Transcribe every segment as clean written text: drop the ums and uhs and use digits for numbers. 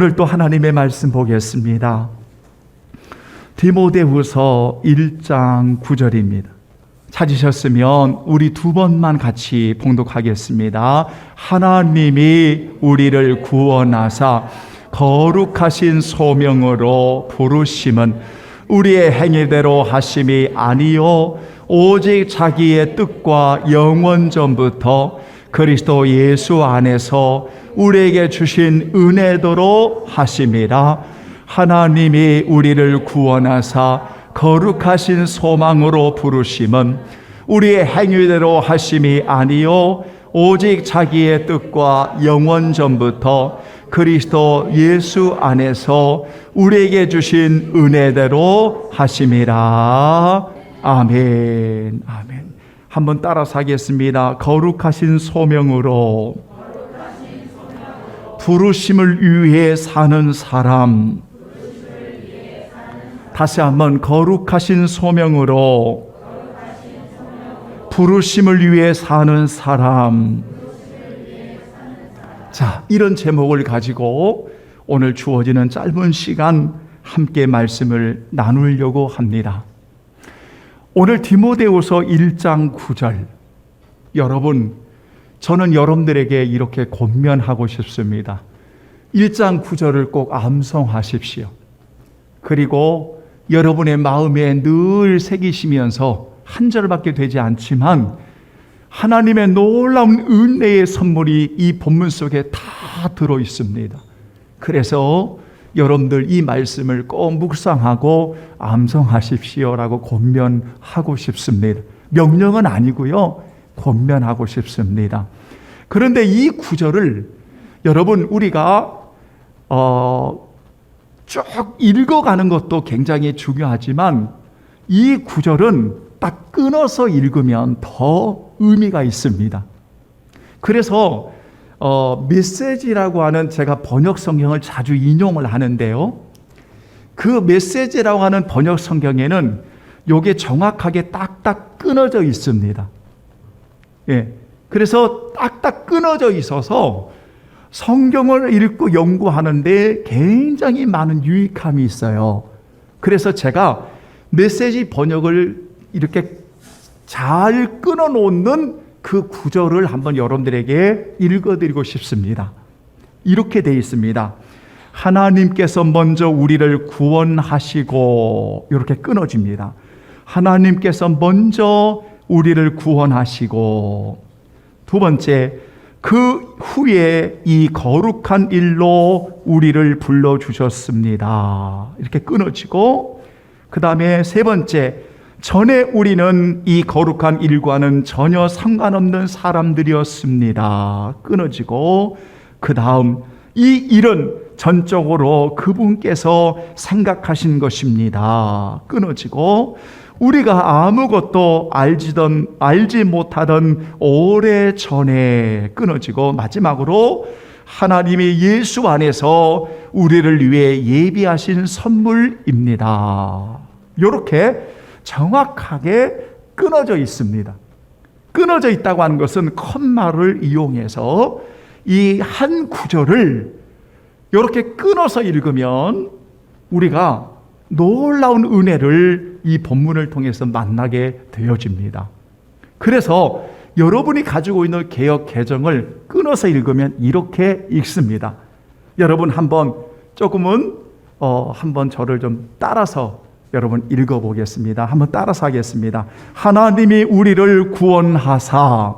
오늘 또 하나님의 말씀 보겠습니다. 디모데후서 1장 9절입니다. 찾으셨으면 우리 두 번만 같이 봉독하겠습니다. 하나님이 우리를 구원하사 거룩하신 소명으로 부르심은 우리의 행위대로 하심이 아니요 오직 자기의 뜻과 영원 전부터 그리스도 예수 안에서 우리에게 주신 은혜대로 하심이라. 하나님이 우리를 구원하사 거룩하신 소망으로 부르심은 우리의 행위대로 하심이 아니요 오직 자기의 뜻과 영원 전부터 그리스도 예수 안에서 우리에게 주신 은혜대로 하심이라. 아멘. 아멘. 한번 따라서 하겠습니다. 거룩하신 소명으로 부르심을 위해 사는 사람. 다시 한번 거룩하신 소명으로 부르심을 위해 사는 사람. 자, 이런 제목을 가지고 오늘 주어지는 짧은 시간 함께 말씀을 나누려고 합니다. 오늘 디모데후서 1장 9절, 여러분, 저는 여러분들에게 이렇게 권면하고 싶습니다. 1장 9절을 꼭 암송하십시오. 그리고 여러분의 마음에 늘 새기시면서 한 절밖에 되지 않지만 하나님의 놀라운 은혜의 선물이 이 본문 속에 다 들어 있습니다. 그래서 여러분들 이 말씀을 꼭 묵상하고 암송하십시오라고 권면하고 싶습니다. 명령은 아니고요, 권면하고 싶습니다. 그런데 이 구절을 여러분 우리가 쭉 읽어가는 것도 굉장히 중요하지만 이 구절은 딱 끊어서 읽으면 더 의미가 있습니다. 그래서 메시지라고 하는, 제가 번역 성경을 자주 인용을 하는데요, 그 메시지라고 하는 번역 성경에는 이게 정확하게 딱딱 끊어져 있습니다. 예, 그래서 딱딱 끊어져 있어서 성경을 읽고 연구하는데 굉장히 많은 유익함이 있어요. 그래서 제가 메시지 번역을 이렇게 잘 끊어놓는 그 구절을 한번 여러분들에게 읽어드리고 싶습니다. 이렇게 되어 있습니다. 하나님께서 먼저 우리를 구원하시고, 이렇게 끊어집니다. 하나님께서 먼저 우리를 구원하시고, 두 번째, 그 후에 이 거룩한 일로 우리를 불러주셨습니다. 이렇게 끊어지고, 그 다음에 세 번째, 전에 우리는 이 거룩한 일과는 전혀 상관없는 사람들이었습니다. 끊어지고, 그 다음, 이 일은 전적으로 그분께서 생각하신 것입니다. 끊어지고, 우리가 아무것도 알지 못하던 오래전에, 끊어지고, 마지막으로 하나님이 예수 안에서 우리를 위해 예비하신 선물입니다. 이렇게 정확하게 끊어져 있습니다. 끊어져 있다고 하는 것은 컴마를 이용해서 이 한 구절을 이렇게 끊어서 읽으면 우리가 놀라운 은혜를 이 본문을 통해서 만나게 되어집니다. 그래서 여러분이 가지고 있는 개역 개정을 끊어서 읽으면 이렇게 읽습니다. 여러분 한번 조금은 한번 저를 좀 따라서 여러분 읽어보겠습니다. 한번 따라서 하겠습니다. 하나님이 우리를 구원하사.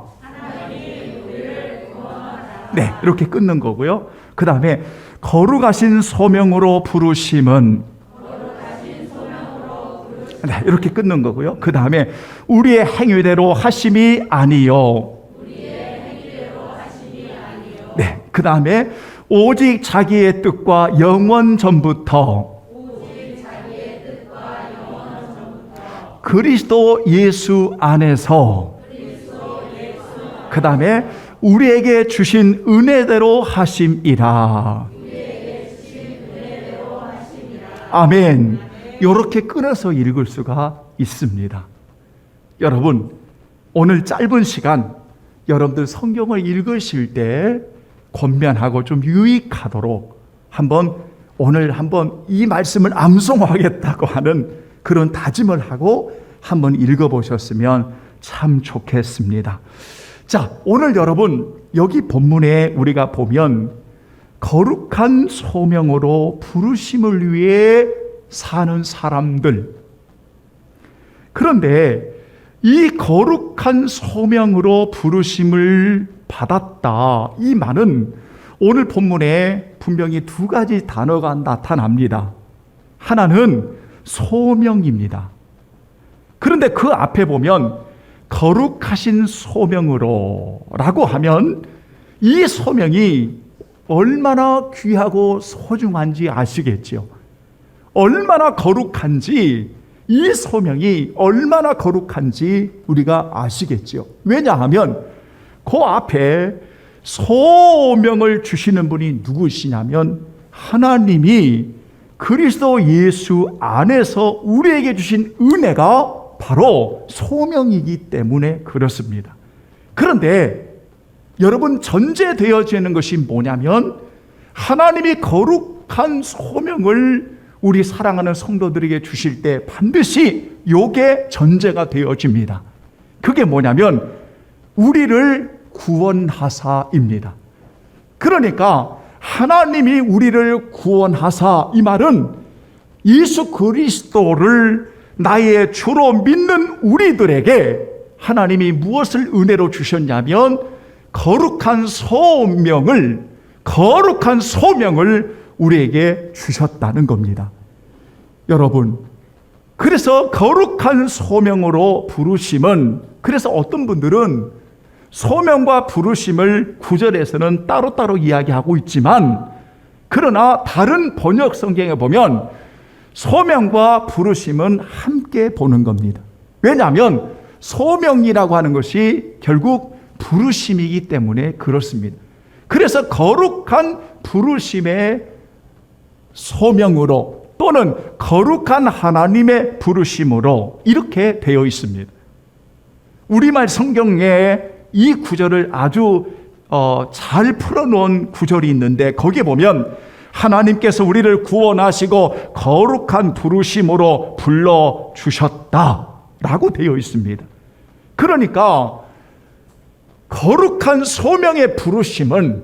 네, 이렇게 끊는 거고요. 그 다음에 거룩하신 소명으로 부르심은. 네, 이렇게 끊는 거고요. 그 다음에 우리의 행위대로 하심이 아니요. 네, 그 다음에 오직 자기의 뜻과 영원 전부터 그리스도 예수 안에서, 그 다음에 우리에게 주신 은혜대로 하심이라. 아멘. 이렇게 끊어서 읽을 수가 있습니다. 여러분, 오늘 짧은 시간 여러분들 성경을 읽으실 때 권면하고 좀 유익하도록 오늘 한번 이 말씀을 암송하겠다고 하는 그런 다짐을 하고 한번 읽어보셨으면 참 좋겠습니다. 자, 오늘 여러분 여기 본문에 우리가 보면 거룩한 소명으로 부르심을 위해 사는 사람들, 그런데 이 거룩한 소명으로 부르심을 받았다, 이 말은 오늘 본문에 분명히 두 가지 단어가 나타납니다. 하나는 소명입니다. 그런데 그 앞에 보면 거룩하신 소명으로 라고 하면 이 소명이 얼마나 귀하고 소중한지 아시겠죠? 얼마나 거룩한지, 이 소명이 얼마나 거룩한지 우리가 아시겠죠? 왜냐하면 그 앞에 소명을 주시는 분이 누구시냐면 하나님이 그리스도 예수 안에서 우리에게 주신 은혜가 바로 소명이기 때문에 그렇습니다. 그런데 여러분, 전제되어지는 것이 뭐냐면 하나님이 거룩한 소명을 우리 사랑하는 성도들에게 주실 때 반드시 요게 전제가 되어집니다. 그게 뭐냐면 우리를 구원하사입니다. 그러니까 하나님이 우리를 구원하사, 이 말은 예수 그리스도를 나의 주로 믿는 우리들에게 하나님이 무엇을 은혜로 주셨냐면 거룩한 소명을 우리에게 주셨다는 겁니다. 여러분, 그래서 거룩한 소명으로 부르심은, 그래서 어떤 분들은 소명과 부르심을 구절에서는 따로따로 이야기하고 있지만, 그러나 다른 번역 성경에 보면 소명과 부르심은 함께 보는 겁니다. 왜냐하면 소명이라고 하는 것이 결국 부르심이기 때문에 그렇습니다. 그래서 거룩한 부르심의 소명으로 또는 거룩한 하나님의 부르심으로 이렇게 되어 있습니다. 우리말 성경에 이 구절을 아주 잘 풀어놓은 구절이 있는데 거기에 보면 하나님께서 우리를 구원하시고 거룩한 부르심으로 불러주셨다라고 되어 있습니다. 그러니까 거룩한 소명의 부르심은,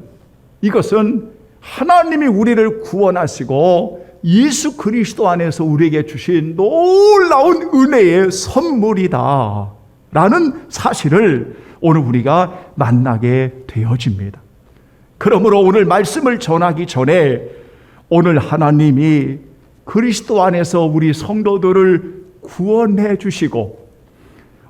이것은 하나님이 우리를 구원하시고 예수 그리스도 안에서 우리에게 주신 놀라운 은혜의 선물이다 라는 사실을 오늘 우리가 만나게 되어집니다. 그러므로 오늘 말씀을 전하기 전에 오늘 하나님이 그리스도 안에서 우리 성도들을 구원해 주시고,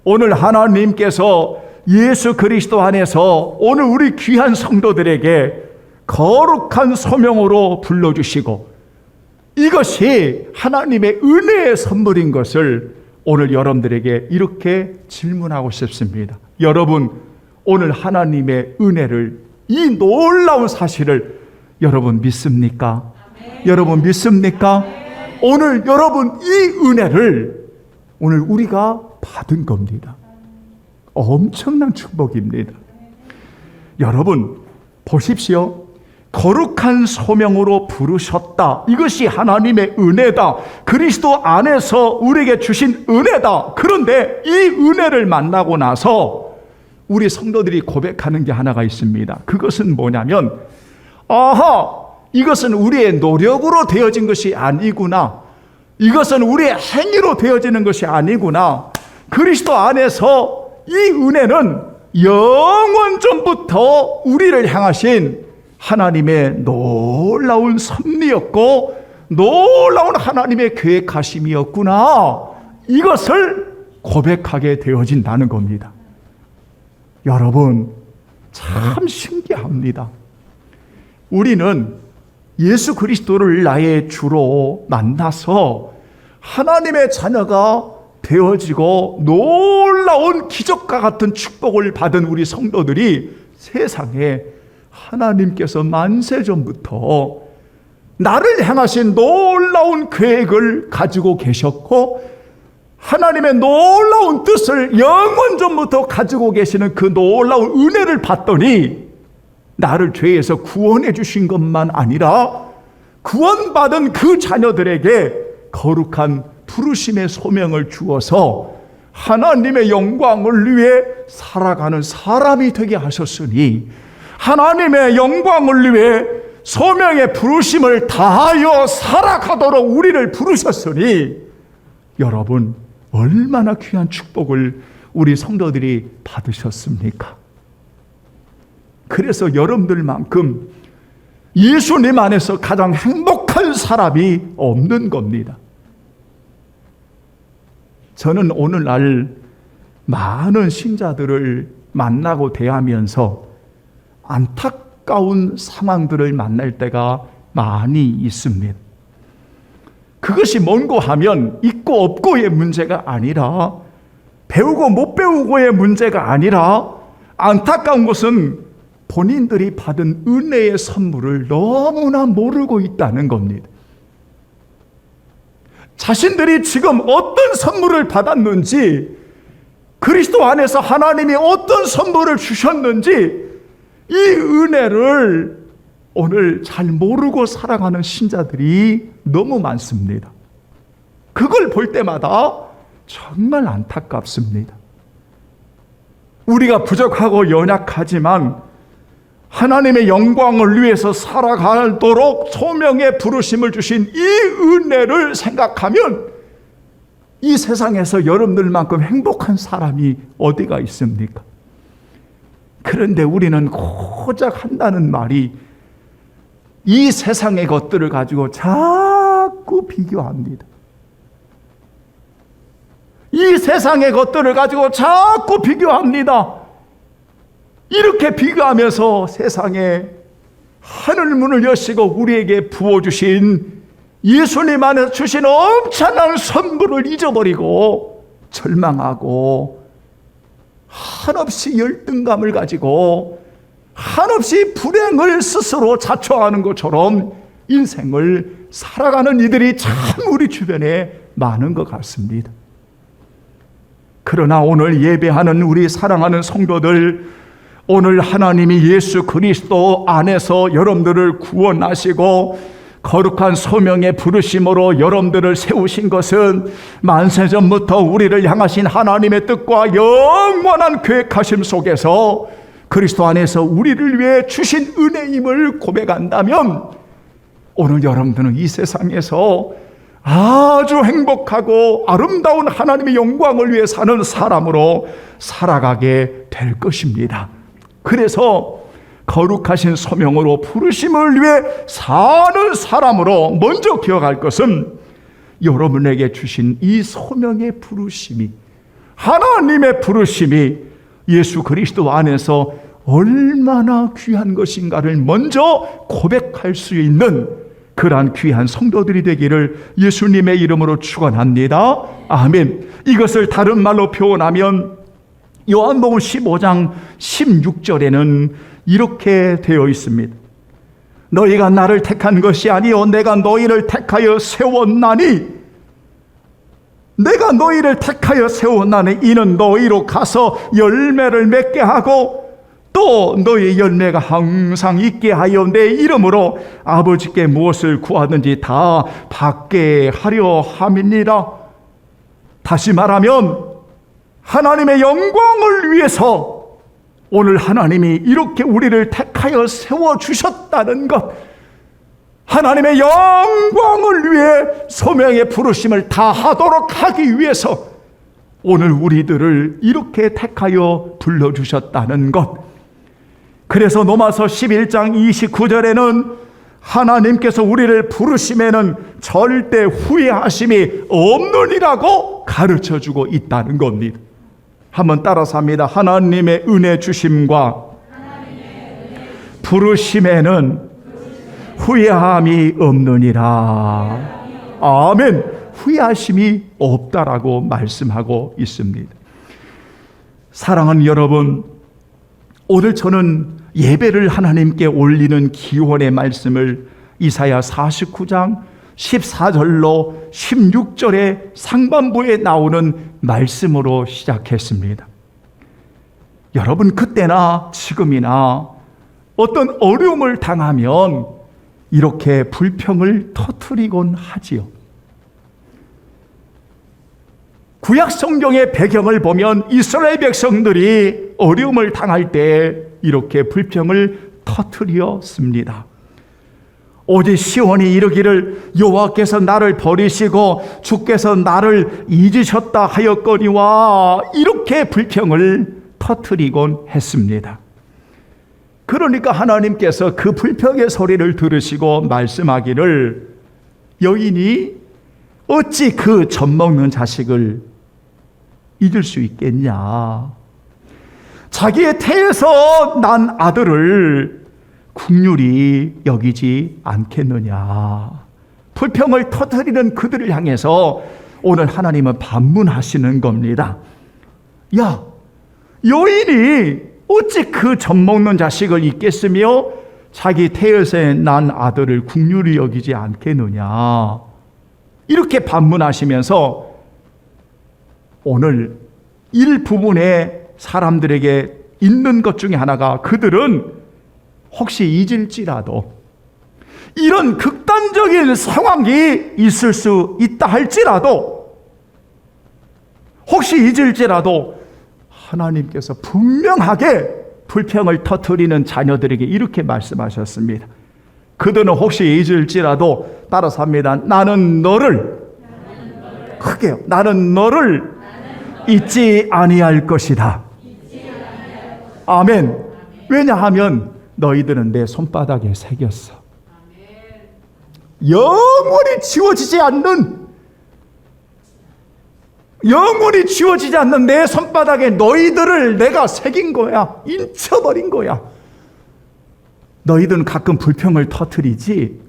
오늘 하나님께서 예수 그리스도 안에서 오늘 우리 귀한 성도들에게 거룩한 소명으로 불러주시고, 이것이 하나님의 은혜의 선물인 것을 오늘 여러분들에게 이렇게 질문하고 싶습니다. 여러분, 오늘 하나님의 은혜를, 이 놀라운 사실을 여러분 믿습니까? 여러분 믿습니까? 오늘 여러분 이 은혜를 오늘 우리가 받은 겁니다. 엄청난 축복입니다. 여러분 보십시오. 거룩한 소명으로 부르셨다. 이것이 하나님의 은혜다. 그리스도 안에서 우리에게 주신 은혜다. 그런데 이 은혜를 만나고 나서 우리 성도들이 고백하는 게 하나가 있습니다. 그것은 뭐냐면, 이것은 우리의 노력으로 되어진 것이 아니구나. 이것은 우리의 행위로 되어지는 것이 아니구나. 그리스도 안에서 이 은혜는 영원 전부터 우리를 향하신 하나님의 놀라운 섭리였고 놀라운 하나님의 계획하심이었구나. 이것을 고백하게 되어진다는 겁니다. 여러분, 참 신기합니다. 우리는 예수 그리스도를 나의 주로 만나서 하나님의 자녀가 되어지고 놀라운 기적과 같은 축복을 받은 우리 성도들이 세상에 하나님께서 만세전부터 나를 향하신 놀라운 계획을 가지고 계셨고, 하나님의 놀라운 뜻을 영원전부터 가지고 계시는 그 놀라운 은혜를 받더니 나를 죄에서 구원해 주신 것만 아니라 구원받은 그 자녀들에게 거룩한 부르심의 소명을 주어서 하나님의 영광을 위해 살아가는 사람이 되게 하셨으니, 하나님의 영광을 위해 소명의 부르심을 다하여 살아가도록 우리를 부르셨으니, 여러분 얼마나 귀한 축복을 우리 성도들이 받으셨습니까? 그래서 여러분들만큼 예수님 안에서 가장 행복한 사람이 없는 겁니다. 저는 오늘날 많은 신자들을 만나고 대하면서 안타까운 상황들을 만날 때가 많이 있습니다. 그것이 뭔고 하면 있고 없고의 문제가 아니라, 배우고 못 배우고의 문제가 아니라, 안타까운 것은 본인들이 받은 은혜의 선물을 너무나 모르고 있다는 겁니다. 자신들이 지금 어떤 선물을 받았는지, 그리스도 안에서 하나님이 어떤 선물을 주셨는지, 이 은혜를 오늘 잘 모르고 살아가는 신자들이 너무 많습니다. 그걸 볼 때마다 정말 안타깝습니다. 우리가 부족하고 연약하지만 하나님의 영광을 위해서 살아가도록 소명의 부르심을 주신 이 은혜를 생각하면 이 세상에서 여러분들만큼 행복한 사람이 어디가 있습니까? 그런데 우리는 고작 한다는 말이 이 세상의 것들을 가지고 자꾸 비교합니다. 이 세상의 것들을 가지고 자꾸 비교합니다. 이렇게 비교하면서 세상에 하늘문을 여시고 우리에게 부어주신 예수님 안에서 주신 엄청난 선물을 잊어버리고 절망하고 한없이 열등감을 가지고 한없이 불행을 스스로 자초하는 것처럼 인생을 살아가는 이들이 참 우리 주변에 많은 것 같습니다. 그러나 오늘 예배하는 우리 사랑하는 성도들, 오늘 하나님이 예수 그리스도 안에서 여러분들을 구원하시고 거룩한 소명의 부르심으로 여러분들을 세우신 것은 만세전부터 우리를 향하신 하나님의 뜻과 영원한 계획하심 속에서 그리스도 안에서 우리를 위해 주신 은혜임을 고백한다면, 오늘 여러분들은 이 세상에서 아주 행복하고 아름다운 하나님의 영광을 위해 사는 사람으로 살아가게 될 것입니다. 그래서 거룩하신 소명으로 부르심을 위해 사는 사람으로 먼저 기억할 것은, 여러분에게 주신 이 소명의 부르심이, 하나님의 부르심이 예수 그리스도 안에서 얼마나 귀한 것인가를 먼저 고백할 수 있는 그러한 귀한 성도들이 되기를 예수님의 이름으로 축원합니다. 아멘. 이것을 다른 말로 표현하면 요한복음 15장 16절에는 이렇게 되어 있습니다. 너희가 나를 택한 것이 아니요 내가 너희를 택하여 세웠나니, 내가 너희를 택하여 세웠나니 이는 너희로 가서 열매를 맺게 하고 또 너희 열매가 항상 있게 하여 내 이름으로 아버지께 무엇을 구하든지 다 받게 하려 함이니라. 다시 말하면 하나님의 영광을 위해서 오늘 하나님이 이렇게 우리를 택하여 세워주셨다는 것, 하나님의 영광을 위해 소명의 부르심을 다하도록 하기 위해서 오늘 우리들을 이렇게 택하여 불러주셨다는 것. 그래서 로마서 11장 29절에는 하나님께서 우리를 부르심에는 절대 후회하심이 없느니라고 가르쳐주고 있다는 겁니다. 한번 따라서 합니다. 하나님의 은혜 주심과 부르심에는 후회함이 없느니라. 아멘. 후회하심이 없다라고 말씀하고 있습니다. 사랑하는 여러분, 오늘 저는 예배를 하나님께 올리는 기원의 말씀을 이사야 49장 14절로 16절의 상반부에 나오는 말씀으로 시작했습니다. 여러분, 그때나 지금이나 어떤 어려움을 당하면 이렇게 불평을 터뜨리곤 하지요. 구약 성경의 배경을 보면 이스라엘 백성들이 어려움을 당할 때 이렇게 불평을 터뜨렸습니다. 오직 시온이 이르기를 여호와께서 나를 버리시고 주께서 나를 잊으셨다 하였거니와, 이렇게 불평을 터뜨리곤 했습니다. 그러니까 하나님께서 그 불평의 소리를 들으시고 말씀하기를, 여인이 어찌 그 젖먹는 자식을 잊을 수 있겠냐. 자기의 태에서 난 아들을 긍휼히 여기지 않겠느냐. 불평을 터뜨리는 그들을 향해서 오늘 하나님은 반문하시는 겁니다. 야, 여인이 어찌 그 젖먹는 자식을 잊겠으며 자기 태에서 난 아들을 긍휼히 여기지 않겠느냐. 이렇게 반문하시면서 오늘 일부분의 사람들에게 있는 것 중에 하나가, 그들은 혹시 잊을지라도, 이런 극단적인 상황이 있을 수 있다 할지라도, 혹시 잊을지라도 하나님께서 분명하게 불평을 터뜨리는 자녀들에게 이렇게 말씀하셨습니다. 그들은 혹시 잊을지라도 따라서 합니다. 나는 너를, 크게요, 나는 너를 잊지 아니할 것이다. 아멘. 왜냐하면 너희들은 내 손바닥에 새겼어. 영원히 지워지지 않는 내 손바닥에 너희들을 내가 새긴 거야. 인쳐버린 거야. 너희들은 가끔 불평을 터뜨리지,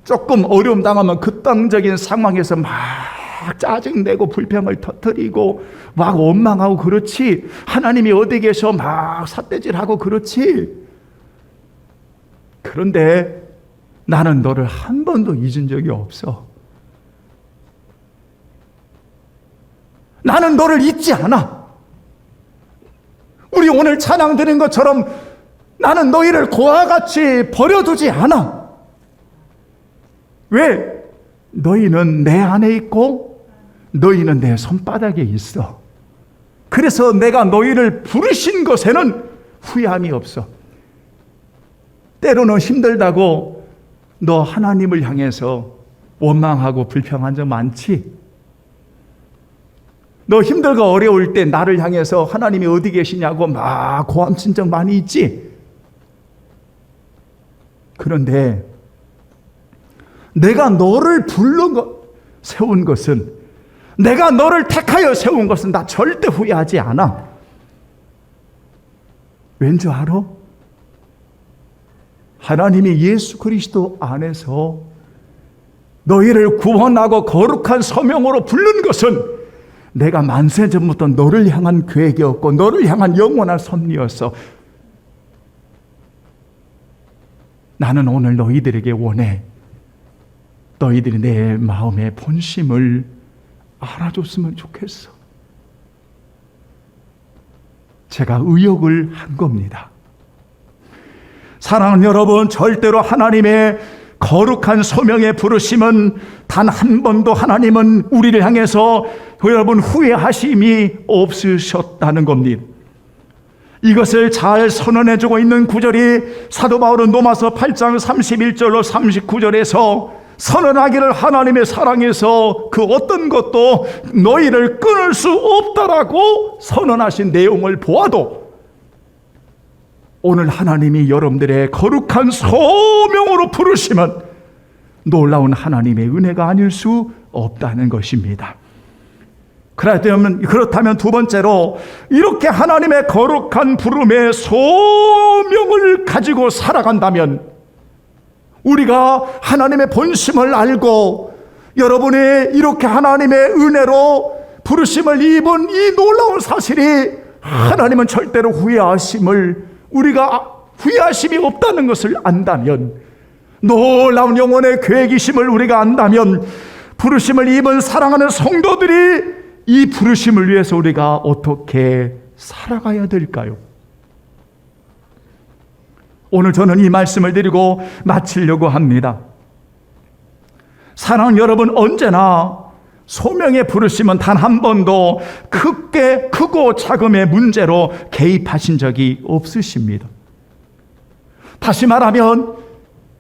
조금 어려움 당하면 극단적인 상황에서 막 짜증내고 불평을 터뜨리고 막 원망하고 그렇지, 하나님이 어디 계셔 막 삿대질하고 그렇지. 그런데 나는 너를 한 번도 잊은 적이 없어. 나는 너를 잊지 않아. 우리 오늘 찬양 드린 것처럼 나는 너희를 고와 같이 버려두지 않아. 왜? 너희는 내 안에 있고 너희는 내 손바닥에 있어. 그래서 내가 너희를 부르신 것에는 후회함이 없어. 때로는 힘들다고 너 하나님을 향해서 원망하고 불평한 적 많지? 너 힘들고 어려울 때 나를 향해서 하나님이 어디 계시냐고 막 고함친 적 많이 있지? 그런데 내가 너를 세운 것은, 내가 너를 택하여 세운 것은 나 절대 후회하지 않아. 왠 줄 알아? 하나님이 예수 그리스도 안에서 너희를 구원하고 거룩한 소명으로 부른 것은 내가 만세 전부터 너를 향한 계획이었고 너를 향한 영원한 섭리였어. 나는 오늘 너희들에게 원해. 너희들이 내 마음의 본심을 알아줬으면 좋겠어. 제가 의역을 한 겁니다. 사랑하는 여러분, 절대로 하나님의 거룩한 소명의 부르심은 단 한 번도 하나님은 우리를 향해서 여러분 후회하심이 없으셨다는 겁니다. 이것을 잘 선언해주고 있는 구절이 사도 바울은 로마서 8장 31절로 39절에서 선언하기를 하나님의 사랑에서 그 어떤 것도 너희를 끊을 수 없다라고 선언하신 내용을 보아도 오늘 하나님이 여러분들의 거룩한 소명으로 부르시면 놀라운 하나님의 은혜가 아닐 수 없다는 것입니다. 그렇다면 두 번째로 이렇게 하나님의 거룩한 부름의 소명을 가지고 살아간다면 우리가 하나님의 본심을 알고 여러분이 이렇게 하나님의 은혜로 부르심을 입은 이 놀라운 사실이 하나님은 절대로 우리가 후회하심이 없다는 것을 안다면, 놀라운 영혼의 계획이심을 우리가 안다면 부르심을 입은 사랑하는 성도들이 이 부르심을 위해서 우리가 어떻게 살아가야 될까요? 오늘 저는 이 말씀을 드리고 마치려고 합니다. 사랑하는 여러분, 언제나 소명의 부르심은 단 한 번도 크고 작음의 문제로 개입하신 적이 없으십니다. 다시 말하면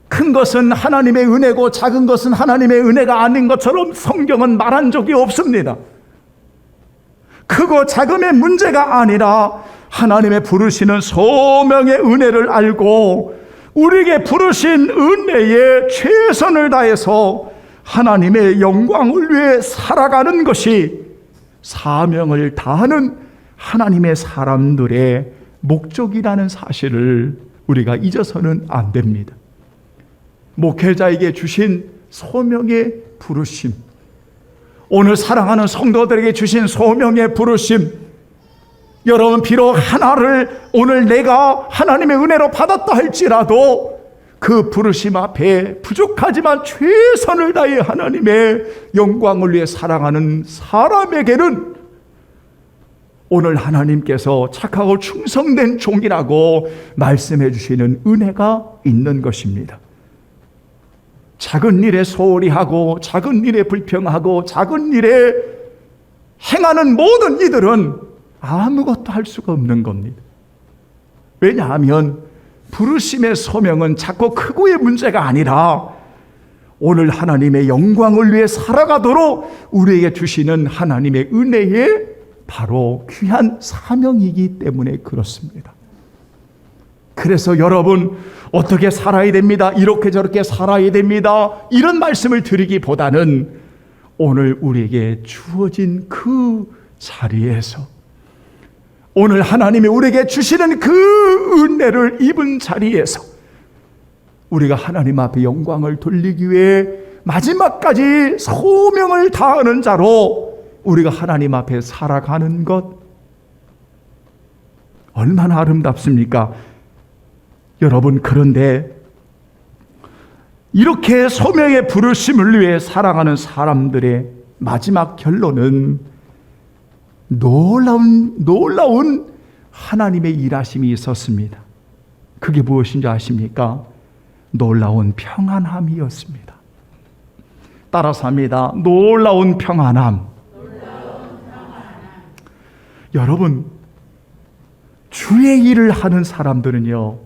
큰 것은 하나님의 은혜고 작은 것은 하나님의 은혜가 아닌 것처럼 성경은 말한 적이 없습니다. 크고 작음의 문제가 아니라 하나님의 부르시는 소명의 은혜를 알고 우리에게 부르신 은혜에 최선을 다해서 하나님의 영광을 위해 살아가는 것이 사명을 다하는 하나님의 사람들의 목적이라는 사실을 우리가 잊어서는 안 됩니다. 목회자에게 주신 소명의 부르심, 오늘 사랑하는 성도들에게 주신 소명의 부르심, 여러분 비록 하나를 오늘 내가 하나님의 은혜로 받았다 할지라도 그 부르심 앞에 부족하지만 최선을 다해 하나님의 영광을 위해 살아가는 사람에게는 오늘 하나님께서 착하고 충성된 종이라고 말씀해 주시는 은혜가 있는 것입니다. 작은 일에 소홀히 하고 작은 일에 불평하고 작은 일에 행하는 모든 이들은 아무것도 할 수가 없는 겁니다. 왜냐하면 부르심의 소명은 작고 크고의 문제가 아니라 오늘 하나님의 영광을 위해 살아가도록 우리에게 주시는 하나님의 은혜의 바로 귀한 사명이기 때문에 그렇습니다. 그래서 여러분 어떻게 살아야 됩니다, 이렇게 저렇게 살아야 됩니다, 이런 말씀을 드리기보다는 오늘 우리에게 주어진 그 자리에서 오늘 하나님이 우리에게 주시는 그 은혜를 입은 자리에서 우리가 하나님 앞에 영광을 돌리기 위해 마지막까지 소명을 다하는 자로 우리가 하나님 앞에 살아가는 것, 얼마나 아름답습니까? 여러분, 그런데 이렇게 소명의 부르심을 위해 살아가는 사람들의 마지막 결론은 놀라운 하나님의 일하심이 있었습니다. 그게 무엇인지 아십니까? 놀라운 평안함이었습니다. 따라서 합니다. 놀라운 평안함. 여러분, 주의 일을 하는 사람들은요,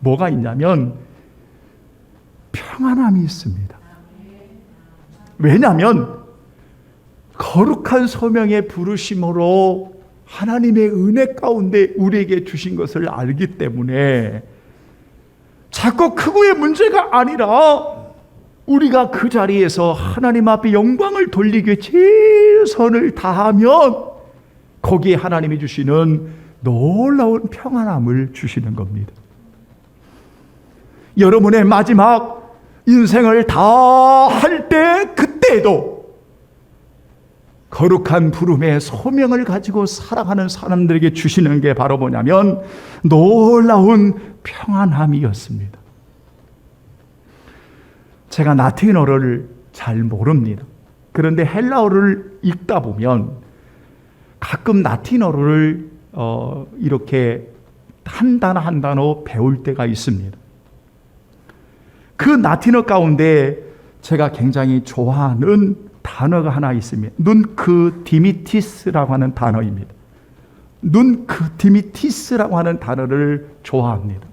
뭐가 있냐면 평안함이 있습니다. 왜냐하면 거룩한 소명의 부르심으로 하나님의 은혜 가운데 우리에게 주신 것을 알기 때문에 작고 크고의 문제가 아니라 우리가 그 자리에서 하나님 앞에 영광을 돌리기 위해 최선을 다하면 거기에 하나님이 주시는 놀라운 평안함을 주시는 겁니다. 여러분의 마지막 인생을 다 할 때 그때도 거룩한 부름의 소명을 가지고 살아가는 사람들에게 주시는 게 바로 뭐냐면 놀라운 평안함이었습니다. 제가 라틴어를 잘 모릅니다. 그런데 헬라어를 읽다 보면 가끔 라틴어를 이렇게 한 단어 한 단어 배울 때가 있습니다. 그 라틴어 가운데 제가 굉장히 좋아하는 단어가 하나 있습니다. 눈크 디미티스라고 하는 단어입니다. 눈크 디미티스라고 하는 단어를 좋아합니다.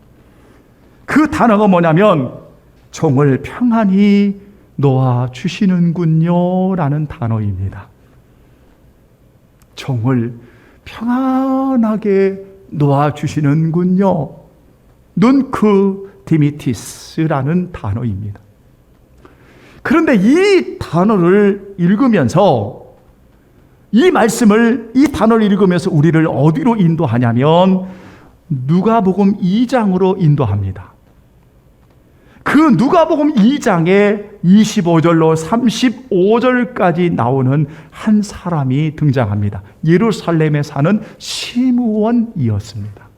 그 단어가 뭐냐면 종을 평안히 놓아주시는군요 라는 단어입니다. 종을 평안하게 놓아주시는군요. 눈크 디미티스라는 단어입니다. 그런데 이 단어를 읽으면서 이 단어를 읽으면서 우리를 어디로 인도하냐면 누가복음 2장으로 인도합니다. 그 누가복음 2장에 25절로 35절까지 나오는 한 사람이 등장합니다. 예루살렘에 사는 시므온이었습니다.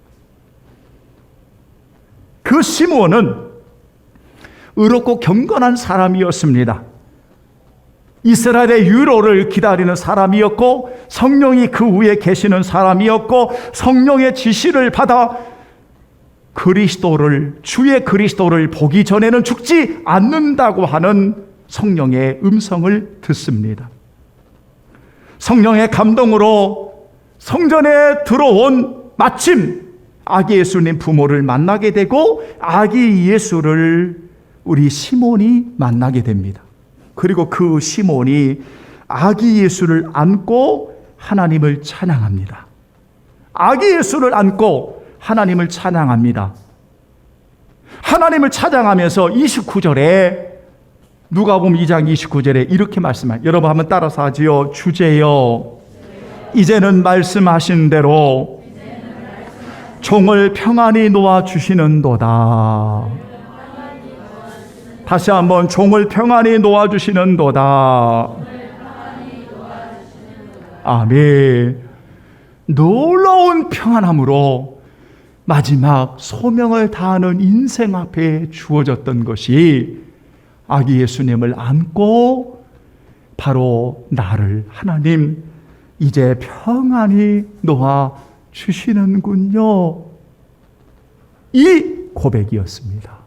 그 시므온은 의롭고 경건한 사람이었습니다. 이스라엘의 유로를 기다리는 사람이었고 성령이 그 위에 계시는 사람이었고 성령의 지시를 받아 주의 그리스도를 보기 전에는 죽지 않는다고 하는 성령의 음성을 듣습니다. 성령의 감동으로 성전에 들어온 마침 아기 예수님 부모를 만나게 되고 아기 예수를 우리 시몬이 만나게 됩니다. 그리고 그 시몬이 아기 예수를 안고 하나님을 찬양합니다. 아기 예수를 안고 하나님을 찬양합니다. 하나님을 찬양하면서 29절에 누가복음 2장 29절에 이렇게 말씀합니다. 여러분 한번 따라서 하지요. 주제여 이제는 말씀하신 대로 종을 평안히 놓아주시는도다. 다시 한번 종을 평안히 놓아주시는도다. 아멘. 놀라운 평안함으로 마지막 소명을 다하는 인생 앞에 주어졌던 것이 아기 예수님을 안고 바로 나를 하나님 이제 평안히 놓아 주시는군요. 이 고백이었습니다.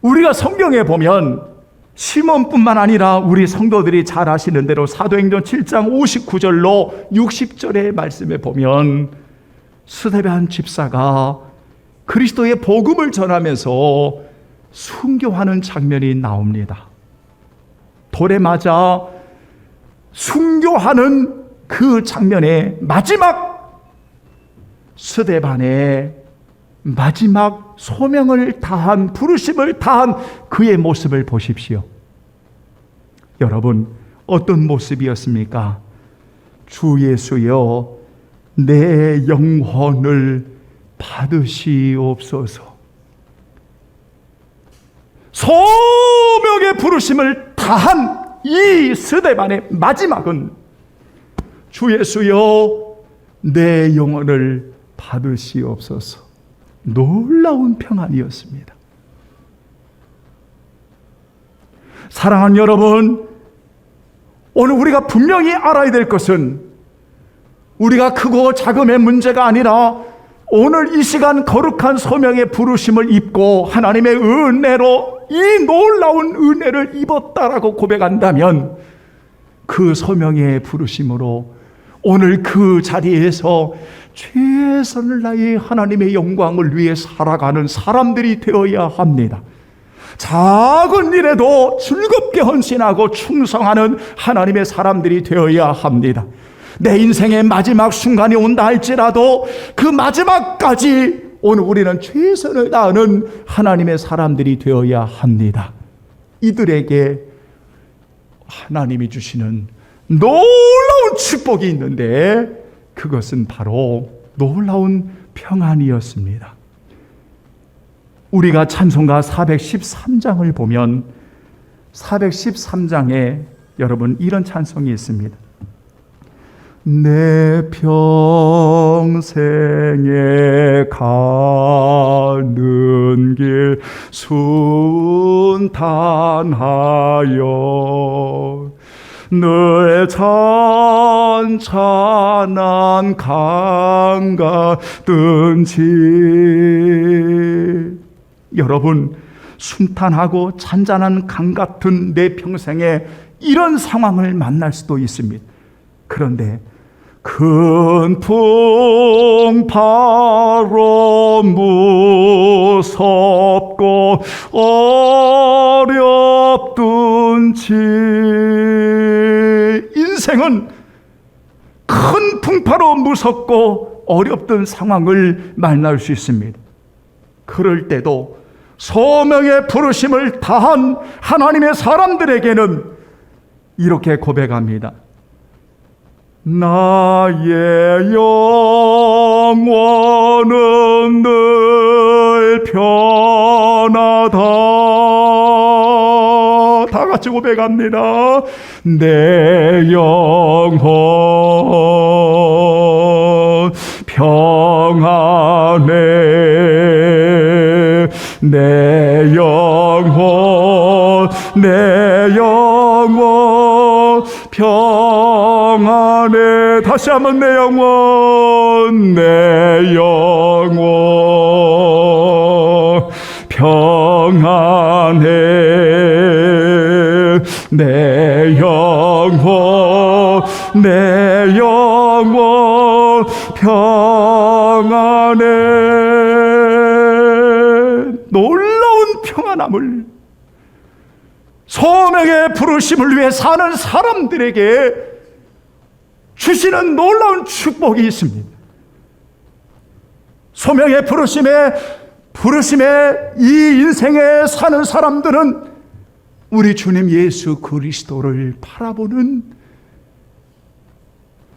우리가 성경에 보면 시몬뿐만 아니라 우리 성도들이 잘 아시는 대로 사도행전 7장 59절로 60절의 말씀에 보면 스데반 집사가 그리스도의 복음을 전하면서 순교하는 장면이 나옵니다. 돌에 맞아 순교하는 그 장면의 마지막 스데반의 마지막 소명을 다한 부르심을 다한 그의 모습을 보십시오. 여러분 어떤 모습이었습니까? 주 예수여 내 영혼을 받으시옵소서. 소명의 부르심을 다한 이 스데반의 마지막은 주 예수여 내 영혼을 받으시옵소서. 놀라운 평안이었습니다. 사랑하는 여러분, 오늘 우리가 분명히 알아야 될 것은 우리가 크고 작음의 문제가 아니라 오늘 이 시간 거룩한 소명의 부르심을 입고 하나님의 은혜로 이 놀라운 은혜를 입었다라고 고백한다면 그 소명의 부르심으로 오늘 그 자리에서 최선을 다해 하나님의 영광을 위해 살아가는 사람들이 되어야 합니다. 작은 일에도 즐겁게 헌신하고 충성하는 하나님의 사람들이 되어야 합니다. 내 인생의 마지막 순간이 온다 할지라도 그 마지막까지 오늘 우리는 최선을 다하는 하나님의 사람들이 되어야 합니다. 이들에게 하나님이 주시는 놀라운 축복이 있는데 그것은 바로 놀라운 평안이었습니다. 우리가 찬송가 413장을 보면 413장에 여러분 이런 찬송이 있습니다. 내 평생에 가는 길 순탄하여 늘 찬찬한 강 같든지. 여러분 순탄하고 찬찬한 강 같은 내 평생에 이런 상황을 만날 수도 있습니다. 그런데 큰 풍파로 무섭고 어렵든지 인생은 큰 풍파로 무섭고 어렵던 상황을 만날 수 있습니다. 그럴 때도 소명의 부르심을 다한 하나님의 사람들에게는 이렇게 고백합니다. 나의 영혼은 늘 편하다. 다 같이 고백합니다. 내 영혼 평안해. 내 영혼 평안해 다시 한번 내 영혼, 내 영혼 평안해. 내 영혼, 내 영혼 평안해. 놀라운 평안함을, 소명의 부르심을 위해 사는 사람들에게 주시는 놀라운 축복이 있습니다. 소명의 부르심에 이 인생에 사는 사람들은 우리 주님 예수 그리스도를 바라보는,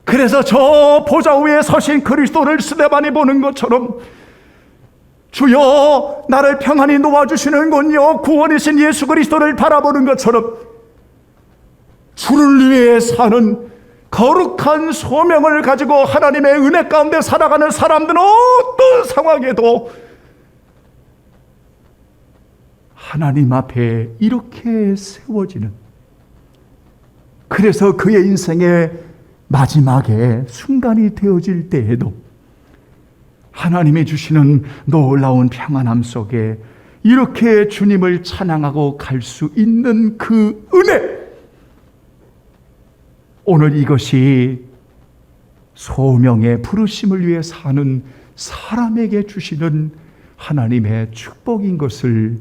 그래서 저 보좌 위에 서신 그리스도를 스데반이 보는 것처럼 주여 나를 평안히 놓아주시는군요, 구원이신 예수 그리스도를 바라보는 것처럼 주를 위해 사는 거룩한 소명을 가지고 하나님의 은혜 가운데 살아가는 사람들은 어떤 상황에도 하나님 앞에 이렇게 세워지는, 그래서 그의 인생의 마지막에 순간이 되어질 때에도 하나님이 주시는 놀라운 평안함 속에 이렇게 주님을 찬양하고 갈 수 있는 그 은혜, 오늘 이것이 소명의 부르심을 위해 사는 사람에게 주시는 하나님의 축복인 것을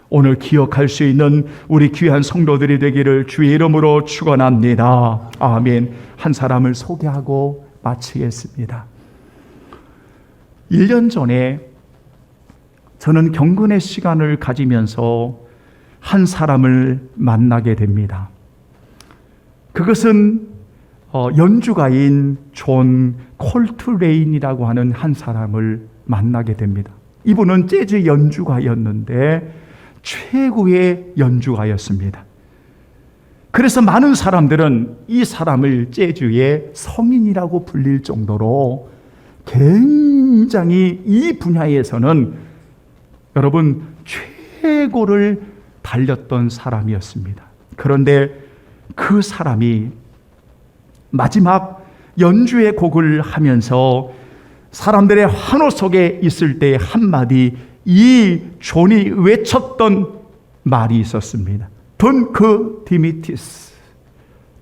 오늘 기억할 수 있는 우리 귀한 성도들이 되기를 주의 이름으로 축원합니다. 아멘. 한 사람을 소개하고 마치겠습니다. 1년 전에 저는 경건의 시간을 가지면서 한 사람을 만나게 됩니다. 그것은 연주가인 존 콜트레인이라고 하는 한 사람을 만나게 됩니다. 이분은 재즈 연주가였는데 최고의 연주가였습니다. 그래서 많은 사람들은 이 사람을 재즈의 성인이라고 불릴 정도로 굉장히 이 분야에서는 여러분 최고를 달렸던 사람이었습니다. 그런데 그 사람이 마지막 연주의 곡을 하면서 사람들의 환호 속에 있을 때 한마디 이 존이 외쳤던 말이 있었습니다. 둔크 디미티스,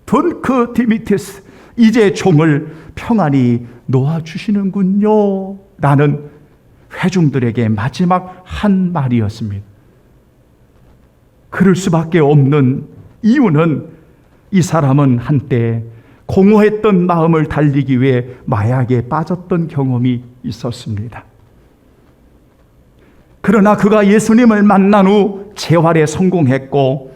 둔크 디미티스, 이제 종을 평안히 놓아주시는군요 라는 회중들에게 마지막 한 말이었습니다. 그럴 수밖에 없는 이유는 이 사람은 한때 공허했던 마음을 달리기 위해 마약에 빠졌던 경험이 있었습니다. 그러나 그가 예수님을 만난 후 재활에 성공했고,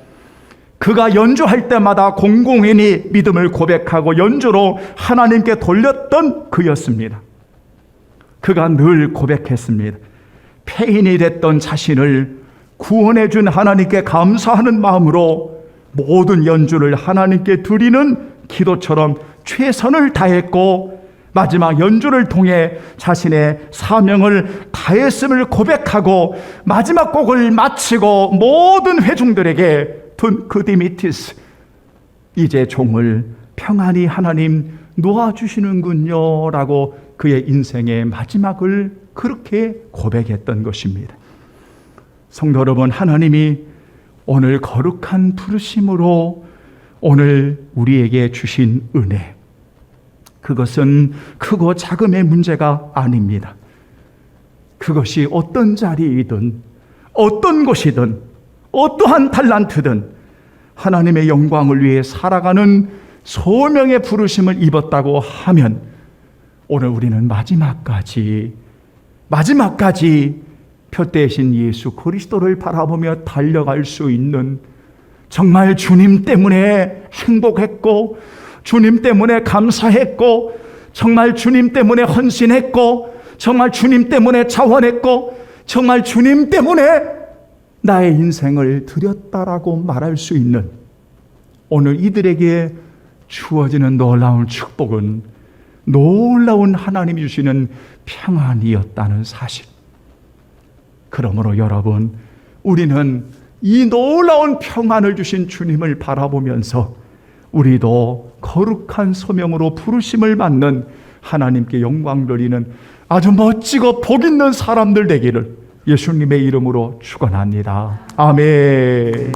그가 연주할 때마다 공공연히 믿음을 고백하고 연주로 하나님께 돌렸던 그였습니다. 그가 늘 고백했습니다. 폐인이 됐던 자신을 구원해 준 하나님께 감사하는 마음으로 모든 연주를 하나님께 드리는 기도처럼 최선을 다했고, 마지막 연주를 통해 자신의 사명을 다했음을 고백하고 마지막 곡을 마치고 모든 회중들에게 둔크 디미티스, 이제 종을 평안히 하나님 놓아주시는군요 라고 그의 인생의 마지막을 그렇게 고백했던 것입니다. 성도 여러분, 하나님이 오늘 거룩한 부르심으로 오늘 우리에게 주신 은혜, 그것은 크고 작음의 문제가 아닙니다. 그것이 어떤 자리이든 어떤 곳이든 어떠한 달란트든 하나님의 영광을 위해 살아가는 소명의 부르심을 입었다고 하면 오늘 우리는 마지막까지 표대신 예수 그리스도를 바라보며 달려갈 수 있는, 정말 주님 때문에 행복했고 주님 때문에 감사했고 정말 주님 때문에 헌신했고 정말 주님 때문에 자원했고 정말 주님 때문에 나의 인생을 드렸다라고 말할 수 있는, 오늘 이들에게 주어지는 놀라운 축복은 놀라운 하나님이 주시는 평안이었다는 사실. 그러므로 여러분, 우리는 이 놀라운 평안을 주신 주님을 바라보면서 우리도 거룩한 소명으로 부르심을 받는 하나님께 영광 돌리는 아주 멋지고 복 있는 사람들 되기를 예수님의 이름으로 축원합니다. 아멘.